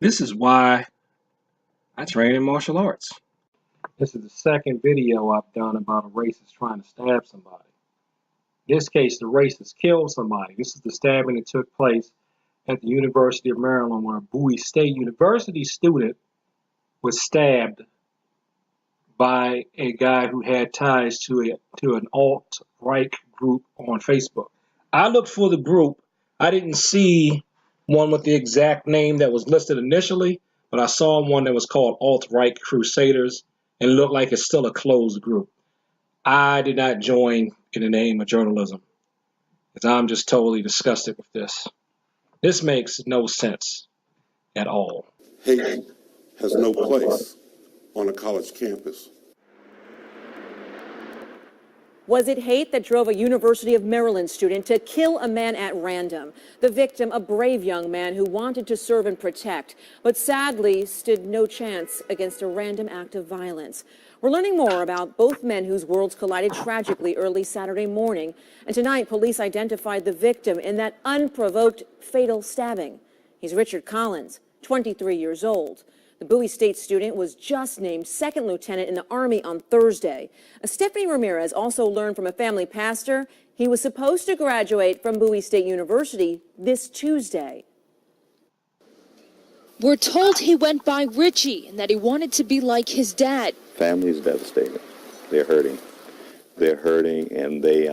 This is why I train in martial arts. This is the second video I've done about a racist trying to stab somebody. In this case, the racist killed somebody. This is the stabbing that took place at the University of Maryland, where a Bowie State University student was stabbed by a guy who had ties to an alt-reich group on Facebook. I looked for the group. I didn't see one with the exact name that was listed initially, but I saw one that was called Alt-Right Crusaders, and it looked like it's still a closed group. I did not join in the name of journalism, because I'm just totally disgusted with this. This makes no sense at all. Hate has no place on a college campus. Was it hate that drove a University of Maryland student to kill a man at random? The victim, a brave young man who wanted to serve and protect, but sadly stood no chance against a random act of violence. We're learning more about both men whose worlds collided tragically early Saturday morning. And tonight, police identified the victim in that unprovoked fatal stabbing. He's Richard Collins, 23 years old. The Bowie State student was just named second lieutenant in the Army on Thursday. Stephanie Ramirez also learned from a family pastor he was supposed to graduate from Bowie State University this Tuesday. We're told he went by Richie and that he wanted to be like his dad. Family is devastated. They're hurting. They're hurting, and they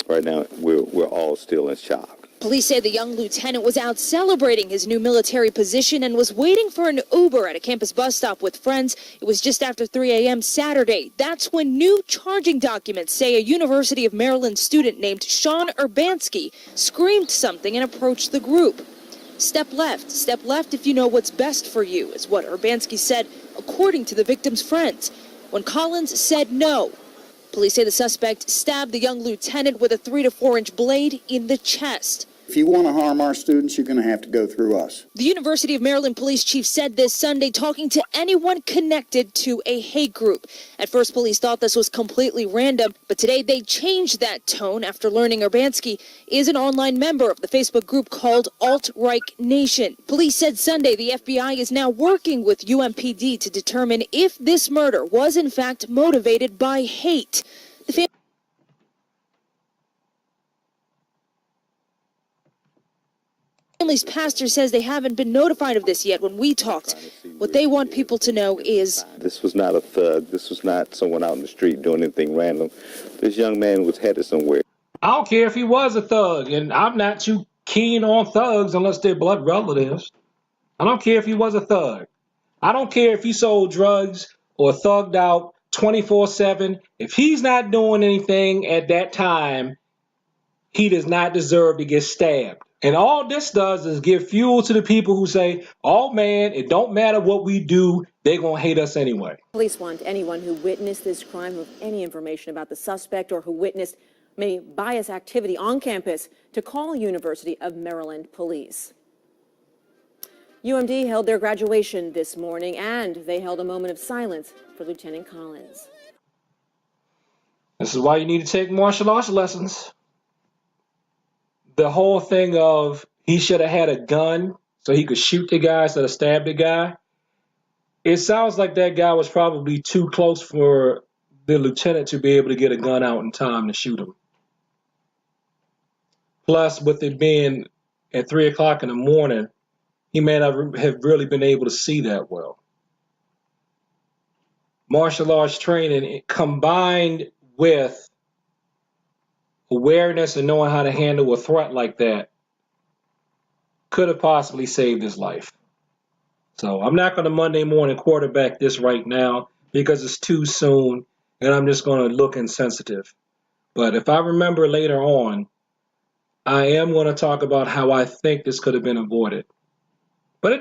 right now we're all still in shock. Police say the young lieutenant was out celebrating his new military position and was waiting for an Uber at a campus bus stop with friends. It was just after 3 a.m. Saturday. That's when new charging documents say a University of Maryland student named Sean Urbanski screamed something and approached the group. Step left if you know what's best for you, is what Urbanski said, according to the victim's friends. When Collins said no, police say the suspect stabbed the young lieutenant with a 3 to 4 inch blade in the chest. If you want to harm our students, you're going to have to go through us. The University of Maryland police chief said this Sunday, talking to anyone connected to a hate group. At first, police thought this was completely random, but today they changed that tone after learning Urbanski is an online member of the Facebook group called Alt-Reich Nation. Police said Sunday the FBI is now working with UMPD to determine if this murder was in fact motivated by hate. The family's pastor says they haven't been notified of this yet. When we talked, what they want people to know is this was not a thug. This was not someone out in the street doing anything random. This young man was headed somewhere. I don't care if he was a thug, and I'm not too keen on thugs unless they're blood relatives. I don't care if he was a thug. I don't care if he sold drugs or thugged out 24/7. If he's not doing anything at that time, he does not deserve to get stabbed. And all this does is give fuel to the people who say, oh man, it don't matter what we do, they're going to hate us anyway. Police want anyone who witnessed this crime with any information about the suspect or who witnessed maybe bias activity on campus to call University of Maryland Police. UMD held their graduation this morning, and they held a moment of silence for Lieutenant Collins. This is why you need to take martial arts lessons. The whole thing of he should have had a gun so he could shoot the guy instead of stab the guy. It sounds like that guy was probably too close for the lieutenant to be able to get a gun out in time to shoot him. Plus, with it being at 3 o'clock in the morning, he may not have really been able to see that well. Martial arts training combined with awareness and knowing how to handle a threat like that could have possibly saved his life. So I'm not going to Monday morning quarterback this right now because it's too soon and I'm just going to look insensitive. But if I remember later on, I am going to talk about how I think this could have been avoided. But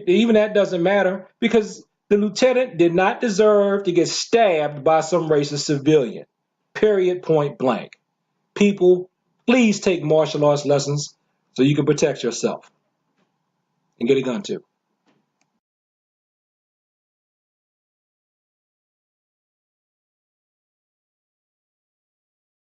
even that doesn't matter because the lieutenant did not deserve to get stabbed by some racist civilian. Period, point blank. People, please take martial arts lessons so you can protect yourself and get a gun too.